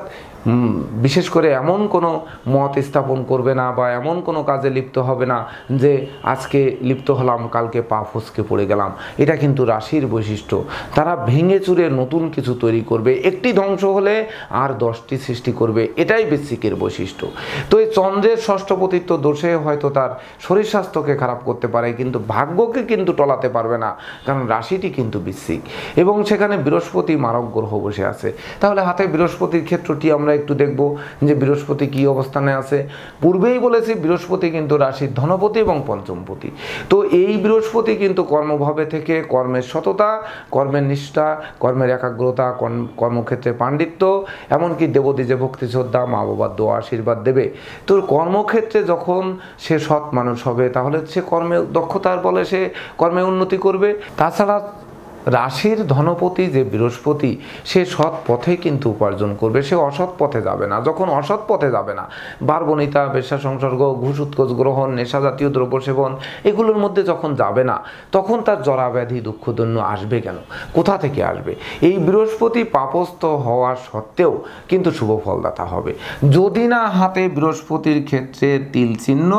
Speaker 1: বিশেষ করে এমন কোনো মত স্থাপন করবে না বা এমন কোনো কাজে লিপ্ত হবে না যে আজকে লিপ্ত হলাম কালকে পা ফসকে পড়ে গেলাম। এটা কিন্তু রাশির বৈশিষ্ট্য। তারা ভেঙে চুরে নতুন কিছু তৈরি করবে, একটি ধ্বংস হলে আর 10টি সৃষ্টি করবে, এটাই বৃশ্চিকের বৈশিষ্ট্য। তো এই চন্দ্রের ষষ্ঠপতিত্ব দোষে হয়তো তার শরীর স্বাস্থ্যকে খারাপ করতে পারে, কিন্তু ভাগ্যকে কিন্তু টলাতে পারবে না, কারণ রাশিটি কিন্তু বৃশ্চিক এবং সেখানে বৃহস্পতি মারক গ্রহ বসে আছে। তাহলে হাতে বৃহস্পতির ক্ষেত্রটি আমরা একটু দেখব যে বৃহস্পতি কি অবস্থানে আছে। পূর্বেই বলেছি বৃহস্পতি কিন্তু রাশির ধনপতি এবং পঞ্চমপতি। তো এই বৃহস্পতি কিন্তু কর্মভাবে থেকে কর্মের সততা, কর্মের নিষ্ঠা, কর্মের একাগ্রতা, কর্মক্ষেত্রে পাণ্ডিত্য, এমনকি দেবদ্বীজে ভক্তি শ্রদ্ধা, মা বাবার দোয়া আশীর্বাদ দেবে। তো কর্মক্ষেত্রে যখন সে সৎ মানুষ হবে, তাহলে সে কর্মে দক্ষতার বলে সে কর্মে উন্নতি করবে। তাছাড়া রাশির ধনপতি যে বৃহস্পতি, সে সৎ পথে কিন্তু উপার্জন করবে, সে অসৎ পথে যাবে না। যখন অসৎ পথে যাবে না, বারবনিতা, বেশ্যা সংসর্গ, ঘুষ উৎকোচ গ্রহণ, নেশা জাতীয় দ্রব্য সেবন, এগুলোর মধ্যে যখন যাবে না, তখন তার জরাব্যাধি দুঃখদৈন্য আসবে কেন, কোথা থেকে আসবে? এই বৃহস্পতি পাপস্থ হওয়া সত্ত্বেও কিন্তু শুভ ফলদাতা হবে। যদি না হাতে বৃহস্পতির ক্ষেত্রে তিল চিহ্ন,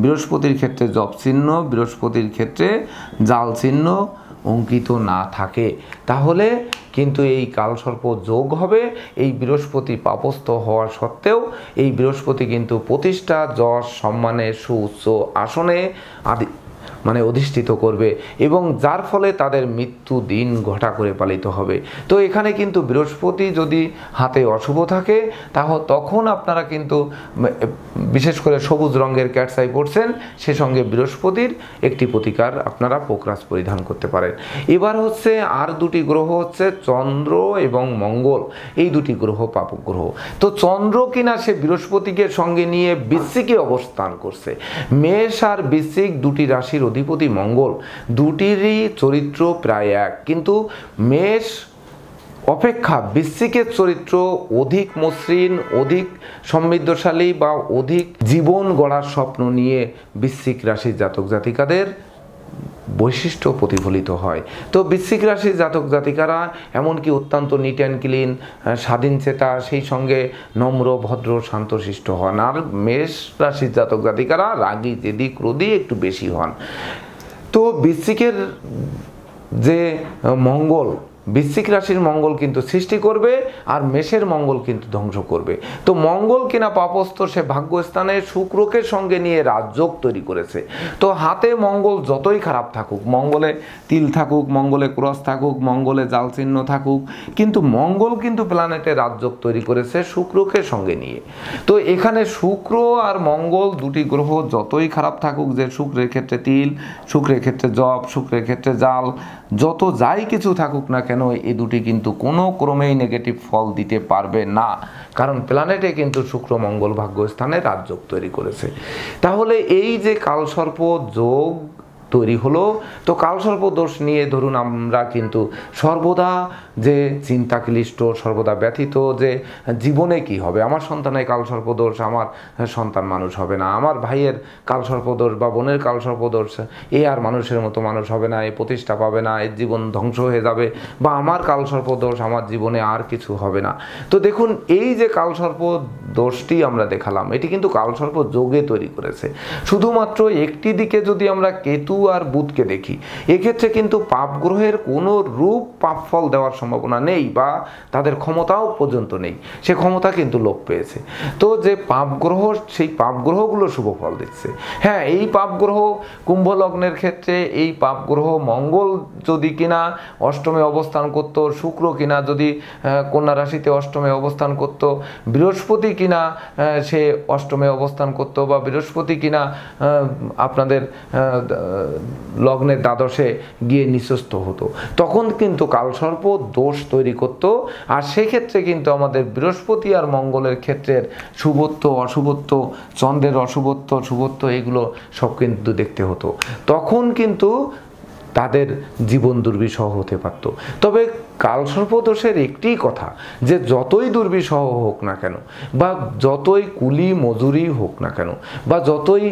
Speaker 1: বৃহস্পতির ক্ষেত্রে জপ চিহ্ন, বৃহস্পতির ক্ষেত্রে জাল চিহ্ন অঙ্কিত না থাকে, তাহলে কিন্তু এই কালসর্প যোগ হবে। এই বৃহস্পতি পাপস্থ হওয়া সত্ত্বেও এই বৃহস্পতি কিন্তু প্রতিষ্ঠা, যশ, সম্মানে, সুউচ্চ আসনে আদি অধিষ্ঠিত করবে, এবং যার ফলে তাদের মৃত্যু দিন ঘটা করে পালিত হবে। তো এখানে কিন্তু বৃহস্পতি যদি হাতে অশুভ থাকে, তখন আপনারা কিন্তু বিশেষ করে সবুজ রঙের ক্যাটসাই পড়ছেন, সে সঙ্গে বৃহস্পতির একটি প্রতিকার আপনারা পোকরাজ পরিধান করতে পারেন। এবার হচ্ছে আর দুটি গ্রহ হচ্ছে চন্দ্র এবং মঙ্গল, এই দুটি গ্রহ পাপক গ্রহ। তো চন্দ্র কিনা সে বৃহস্পতিকে সঙ্গে নিয়ে বৃশ্চিকে অবস্থান করছে। মেষ আর বৃশ্চিক দুটি রাশির অধিপতি মঙ্গল, দুটিরই চরিত্র প্রায় এক, কিন্তু মেষ অপেক্ষা বৃশ্চিকের চরিত্র অধিক মসৃণ, অধিক সমৃদ্ধশালী বা অধিক জীবন গড়ার স্বপ্ন নিয়ে বৃশ্চিক রাশির জাতক জাতিকাদের বৈশিষ্ট্য প্রতিফলিত হয়। তো বৃশ্চিক রাশির জাতক জাতিকারা এমনকি অত্যন্ত নিট অ্যান্ড ক্লিন, স্বাধীনচেতা, সেই সঙ্গে নম্র, ভদ্র, শান্তশিষ্ট হন। আর মেষ রাশির জাতক জাতিকারা রাগী, জেদি, ক্রোধী একটু বেশি হন। তো বৃশ্চিকের যে মঙ্গল, বৃশ্চিক রাশির মঙ্গল কিন্তু সৃষ্টি করবে, আর মেষের মঙ্গল কিন্তু ধ্বংস করবে। তো মঙ্গল কিনা পাপস্থ, সে ভাগ্যস্থানে শুক্রকে সঙ্গে নিয়ে রাজযোগ তৈরি করেছে। তো হাতে মঙ্গল যতই খারাপ থাকুক, মঙ্গলে তিল থাকুক, মঙ্গলে ক্রস থাকুক, মঙ্গলে জাল চিহ্ন থাকুক, কিন্তু মঙ্গল কিন্তু প্ল্যানেটে রাজযোগ তৈরি করেছে শুক্রকে সঙ্গে নিয়ে। তো এখানে শুক্র আর মঙ্গল দুটি গ্রহ যতই খারাপ থাকুক, যে শুক্রের ক্ষেত্রে তিল, শুক্রের ক্ষেত্রে জপ, শুক্রের ক্ষেত্রে জাল, যত যাই কিছু থাকুক না কেন, এই দুটি কিন্তু কোনো ক্রমেই নেগেটিভ ফল দিতে পারবে না, কারণ প্ল্যানেটে কিন্তু শুক্র মঙ্গল ভাগ্যস্থানে রাজযোগ তৈরি করেছে। তাহলে এই যে কালসর্প যোগ তৈরি হলো, তো কালসর্প দোষ নিয়ে ধরুন আমরা কিন্তু সর্বদা যে চিন্তা ক্লিষ্ট, সর্বদা ব্যথিত, যে জীবনে কি হবে, আমার সন্তানের কালসর্প দোষ, আমার সন্তান মানুষ হবে না, আমার ভাইয়ের কালসর্প দোষ বা বোনের কালসর্প দোষ, এ আর মানুষের মতো মানুষ হবে না, এ প্রতিষ্ঠা পাবে না, এর জীবন ধ্বংস হয়ে যাবে, বা আমার কালসর্প দোষ, আমার জীবনে আর কিছু হবে না। তো দেখুন, এই যে কালসর্প দোষটি আমরা দেখালাম, এটি কিন্তু কালসর্প যোগে তৈরি করেছে। শুধুমাত্র একটি দিকে যদি আমরা কেতু আর বুধকে দেখি, এক্ষেত্রে কিন্তু পাপ গ্রহের কোনো রূপ পাপ ফল দেওয়ার সম্ভাবনা নেই, বা তাদের ক্ষমতাও পর্যন্ত নেই, সে ক্ষমতা কিন্তু লোপ পেয়েছে। তো যে পাপ গ্রহ, সেই পাপ গ্রহগুলো শুভ ফল দিচ্ছে। হ্যাঁ, এই পাপ গ্রহ কুম্ভ লগ্নের ক্ষেত্রে এই পাপ গ্রহ মঙ্গল যদি কিনা অষ্টমে অবস্থান করত, শুক্র কিনা যদি কন্যা রাশিতে অষ্টমে অবস্থান করত, বৃহস্পতি কিনা সে অষ্টমে অবস্থান করত, বা বৃহস্পতি কিনা আপনাদের লগ্নের দ্বাদশে গিয়ে নিঃস্বস্ত হতো, তখন কিন্তু কালসর্প দোষ তৈরি করত। আর সেক্ষেত্রে কিন্তু আমাদের বৃহস্পতি আর মঙ্গলের ক্ষেত্রের শুভত্ব, অশুভত্ব, চন্দ্রের অশুভত্ব, শুভত্ব, এগুলো সব কিন্তু দেখতে হতো। তখন কিন্তু তাদের জীবন দুর্বিষহ হতে পারত। তবে কালসর্প দোষের একটি কথা, যে যতই দুর্বিষহ হোক না কেন, বা যতই কুলি মজুরি হোক না কেন, বা যতই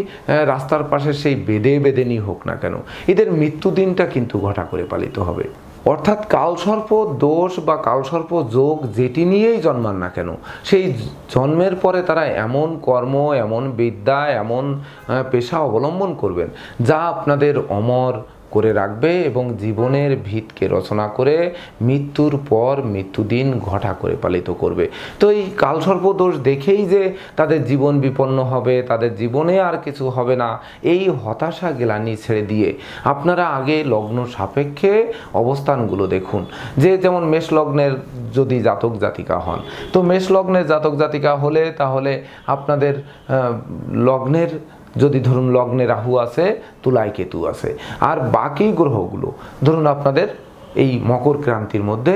Speaker 1: রাস্তার পাশে সেই বেদেনি হোক না কেন, এদের মৃত্যুদিনটা কিন্তু ঘটা করে পালিত হবে। অর্থাৎ কালসর্প দোষ বা কালসর্প যোগ যেটি নিয়েই জন্মান না কেন, সেই জন্মের পরে তারা এমন কর্ম, এমন বিদ্যা, এমন পেশা অবলম্বন করবেন, যা আপনাদের অমর করে রাখবে এবং জীবনের ভিতকে রচনা করে মৃত্যুর পর মৃত্যুদিন ঘটা করে পালিত করবে। তো এই কালসর্প দোষ দেখেই যে তাদের জীবন বিপন্ন হবে, তাদের জীবনে আর কিছু হবে না, এই হতাশা গ্লানি ছেড়ে দিয়ে আপনারা আগে লগ্ন সাপেক্ষে অবস্থানগুলো দেখুন। যে যেমন মেষ লগ্নের যদি জাতক জাতিকা হন, তো মেষ লগ্নের জাতক জাতিকা হলে তাহলে আপনাদের লগ্নের, যদি ধরুন লগ্নে রাহু আছে, তুলায় কেতু আছে, আর বাকি গ্রহগুলো ধরুন আপনাদের এই মকর ক্রান্তির মধ্যে,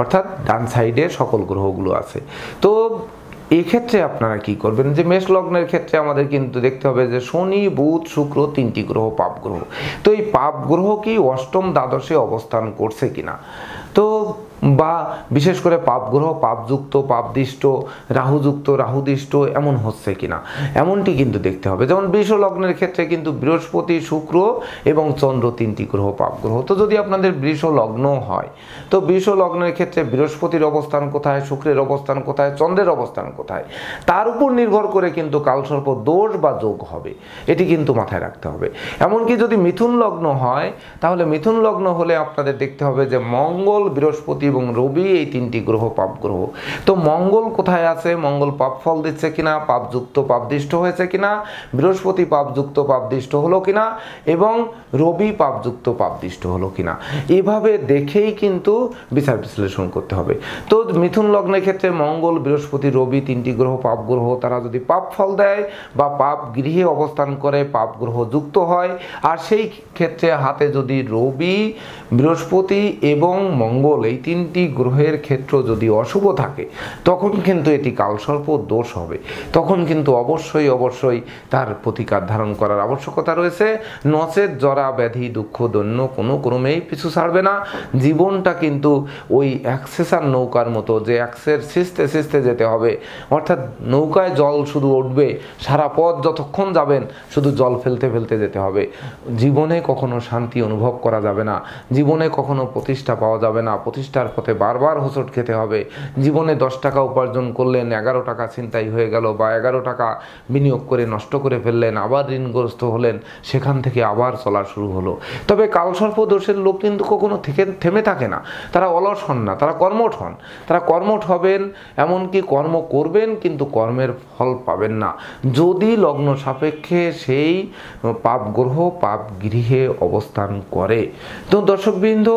Speaker 1: অর্থাৎ ডান সাইডে সকল গ্রহগুলো আছে। তো এক্ষেত্রে আপনারা কি করবেন, যে মেষ লগ্নের ক্ষেত্রে আমাদের কিন্তু দেখতে হবে যে শনি, বুধ, শুক্র তিনটি গ্রহ পাপ গ্রহ। তো এই পাপ গ্রহ কি অষ্টম দ্বাদশে অবস্থান করছে কিনা, তো বা বিশেষ করে পাপ গ্রহ পাপযুক্ত, পাপদিষ্ট, রাহুযুক্ত, রাহুদিষ্ট এমন হচ্ছে কিনা, এমনটি কিন্তু দেখতে হবে। যেমন বৃষ লগ্নের ক্ষেত্রে কিন্তু বৃহস্পতি, শুক্র এবং চন্দ্র তিনটি গ্রহ পাপ গ্রহ। তো যদি আপনাদের বৃষ লগ্ন হয়, তো বৃষ লগ্নের ক্ষেত্রে বৃহস্পতির অবস্থান কোথায়, শুক্রের অবস্থান কোথায়, চন্দ্রের অবস্থান কোথায়, তার উপর নির্ভর করে কিন্তু কালসর্প দোষ বা যোগ হবে, এটি কিন্তু মাথায় রাখতে হবে। এমনকি যদি মিথুন লগ্ন হয়, তাহলে মিথুন লগ্ন হলে আপনাদের দেখতে হবে যে মঙ্গল, বৃহস্পতি এবং রবি এই তিনটি গ্রহ পাপ গ্রহ। তো মঙ্গল কোথায় আছে, মঙ্গল পাপ ফল দিচ্ছে কিনা, পাপযুক্ত পাপদিষ্ট হয়েছে কিনা, বৃহস্পতি পাপযুক্ত পাপদিষ্ট হলো কিনা এবং রবি পাপযুক্ত পাপদিষ্ট হলো কিনা, এভাবে দেখেই কিন্তু বিচার বিশ্লেষণ করতে হবে। তো মিথুন লগ্নের ক্ষেত্রে মঙ্গল, বৃহস্পতি, রবি তিনটি গ্রহ পাপ গ্রহ, তারা যদি পাপ ফল দেয় বা পাপ গৃহে অবস্থান করে পাপ গ্রহ যুক্ত হয়, আর সেই ক্ষেত্রে হাতে যদি রবি, বৃহস্পতি এবং মঙ্গল এই তিনটি গ্রহের ক্ষেত্র যদি অশুভ থাকে, তখন কিন্তু এটি কালসর্প দোষ হবে। তখন কিন্তু অবশ্যই তার প্রতিকার ধারণ করার আবশ্যকতা রয়েছে। নচেত জরা ব্যাধি দুঃখ দৈন্য কোনো ক্রমেই পিছু ছাড়বে না। জীবনটা কিন্তু ওই অ্যাক্সেসার নৌকার মতো, যে অ্যাক্সের সিস্তে যেতে হবে, অর্থাৎ নৌকায় জল শুধু উঠবে, সারা পথ যতক্ষণ যাবেন শুধু জল ফেলতে যেতে হবে। জীবনে কখনো শান্তি অনুভব করা যাবে না, জীবনে কখনো প্রতিষ্ঠা পাওয়া যাবে না, প্রতিষ্ঠার পথে বারবার হোঁচট খেতে হবে। জীবনে 10 টাকা উপার্জন করলেন, 11 টাকা ছিনতাই হয়ে গেল, বা 11 টাকা বিনিয়োগ করে নষ্ট করে ফেললেন, আবার ঋণগ্রস্ত হলেন, সেখান থেকে আবার চলা শুরু হলো। তবে কালসর্প দোষের লোক কিন্তু কখনো থেমে থাকে না, তারা অলস হন না, তারা কর্মঠ হন, তারা কর্মঠ হবেন, এমনকি কর্ম করবেন, কিন্তু কর্মের ফল পাবেন না যদি লগ্ন সাপেক্ষে সেই পাপ গ্রহ পাপ গৃহে অবস্থান করে। তো দর্শকবৃন্দ,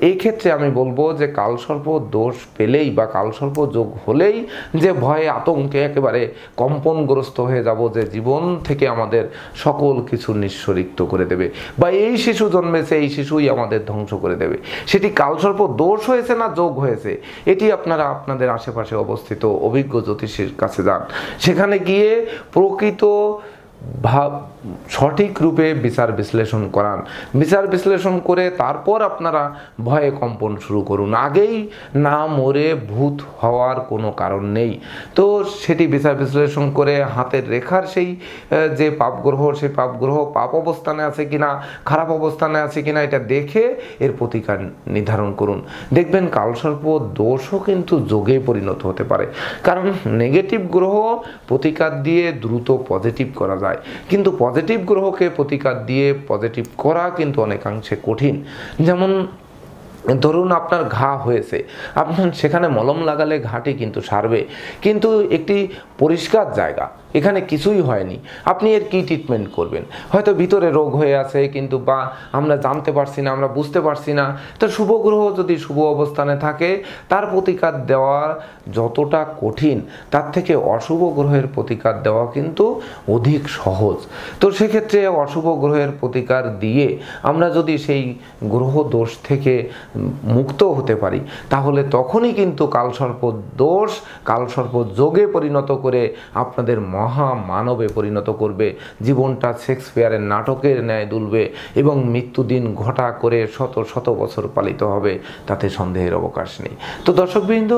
Speaker 1: এই ক্ষেত্রে আমি বলবো যে কালসর্প দোষ পেলেই বা কালসর্প যোগ হলেই যে ভয়ে আতঙ্কে একেবারে কম্পনগ্রস্ত হয়ে যাব, যে জীবন থেকে আমাদের সকল কিছু নিঃস্বরিক্ত করে দেবে, বা এই শিশু জন্মেছে, এই শিশুই আমাদের ধ্বংস করে দেবে, সেটি কালসর্প দোষ হয়েছে না যোগ হয়েছে, এটি আপনারা আপনাদের আশেপাশে অবস্থিত অভিজ্ঞ জ্যোতিষীর কাছে যান, সেখানে গিয়ে প্রকৃত সঠিক রূপে বিচার বিশ্লেষণ করান। বিচার বিশ্লেষণ করে তারপর আপনারা ভয়ে কম্পন শুরু করুন। আগেই না মরে ভূত হওয়ার কোনো কারণ নেই। তো সেটি বিচার বিশ্লেষণ করে হাতের রেখার সেই যে পাপগ্রহ, সেই পাপগ্রহ পাপ অবস্থানে আছে কিনা, খারাপ অবস্থানে আছে কিনা, এটা দেখে এর প্রতিকার নির্ধারণ করুন। দেখবেন কালসর্প দোষও কিন্তু যোগে পরিণত হতে পারে, কারণ নেগেটিভ গ্রহ প্রতিকার দিয়ে দ্রুত পজিটিভ করা যায়, কিন্তু পজিটিভ গ্রহকে প্রতিকার দিয়ে পজিটিভ করা কিন্তু অনেকাংশে কঠিন। যেমন ধরুন আপনার ঘা হয়েছে, আপনার সেখানে মলম লাগালে ঘাটি কিন্তু সারবে, কিন্তু একটি পরিষ্কার জায়গা, এখানে কিছুই হয়নি, আপনি এর কি ট্রিটমেন্ট করবেন? হয়তো ভিতরে রোগ হয়ে আছে, কিন্তু বা আমরা জানতে পারছি না, আমরা বুঝতে পারছি না। তো শুভ গ্রহ যদি শুভ অবস্থানে থাকে, তার প্রতিকার দেওয়া যতটা কঠিন, তার থেকে অশুভ গ্রহের প্রতিকার দেওয়া কিন্তু অধিক সহজ। তো সেক্ষেত্রে অশুভ গ্রহের প্রতিকার দিয়ে আমরা যদি সেই গ্রহ দোষ থেকে মুক্ত হতে পারি, তাহলে তখনই কিন্তু কালসর্প দোষ কালসর্প যোগে পরিণত করে আপনাদের মহা মানবে পরিণত করবে। জীবনটা শেক্সপিয়ারের নাটকের ন্যায় দুলবে এবং মৃত্যুদিন ঘটা করে শত বছর পালিত হবে, তাতে সন্দেহের অবকাশ নেই। তো দর্শকবৃন্দ,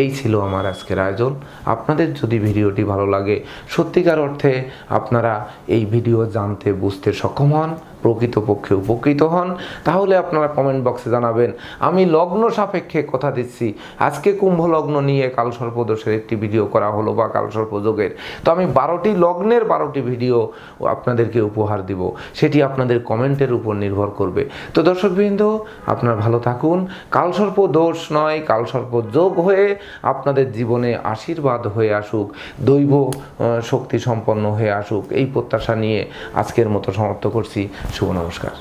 Speaker 1: এই ছিল আমার আজকের আয়োজন। আপনাদের যদি ভিডিওটি ভালো লাগে, সত্যিকার অর্থে আপনারা এই ভিডিও জানতে বুঝতে সক্ষম হন, প্রকৃতপক্ষে উপকৃত হন, তাহলে আপনারা কমেন্ট বক্সে জানাবেন। আমি লগ্ন সাপেক্ষে কথা দিচ্ছি, আজকে কুম্ভ লগ্ন নিয়ে কালসর্প দোষের একটি ভিডিও করা হলো বা কালসর্প যোগের, তো আমি 12টি লগ্নের 12টি ভিডিও আপনাদেরকে উপহার দিব, সেটি আপনাদের কমেন্টের উপর নির্ভর করবে। তো দর্শকবৃন্দ, আপনারা ভালো থাকুন। কালসর্প দোষ নয়, কালসর্প যোগ হয়ে আপনাদের জীবনে আশীর্বাদ হয়ে আসুক, দৈব শক্তি সম্পন্ন হয়ে আসুক, এই প্রত্যাশা নিয়ে আজকের মতো সমাপ্ত করছি। শুভ নমস্কার।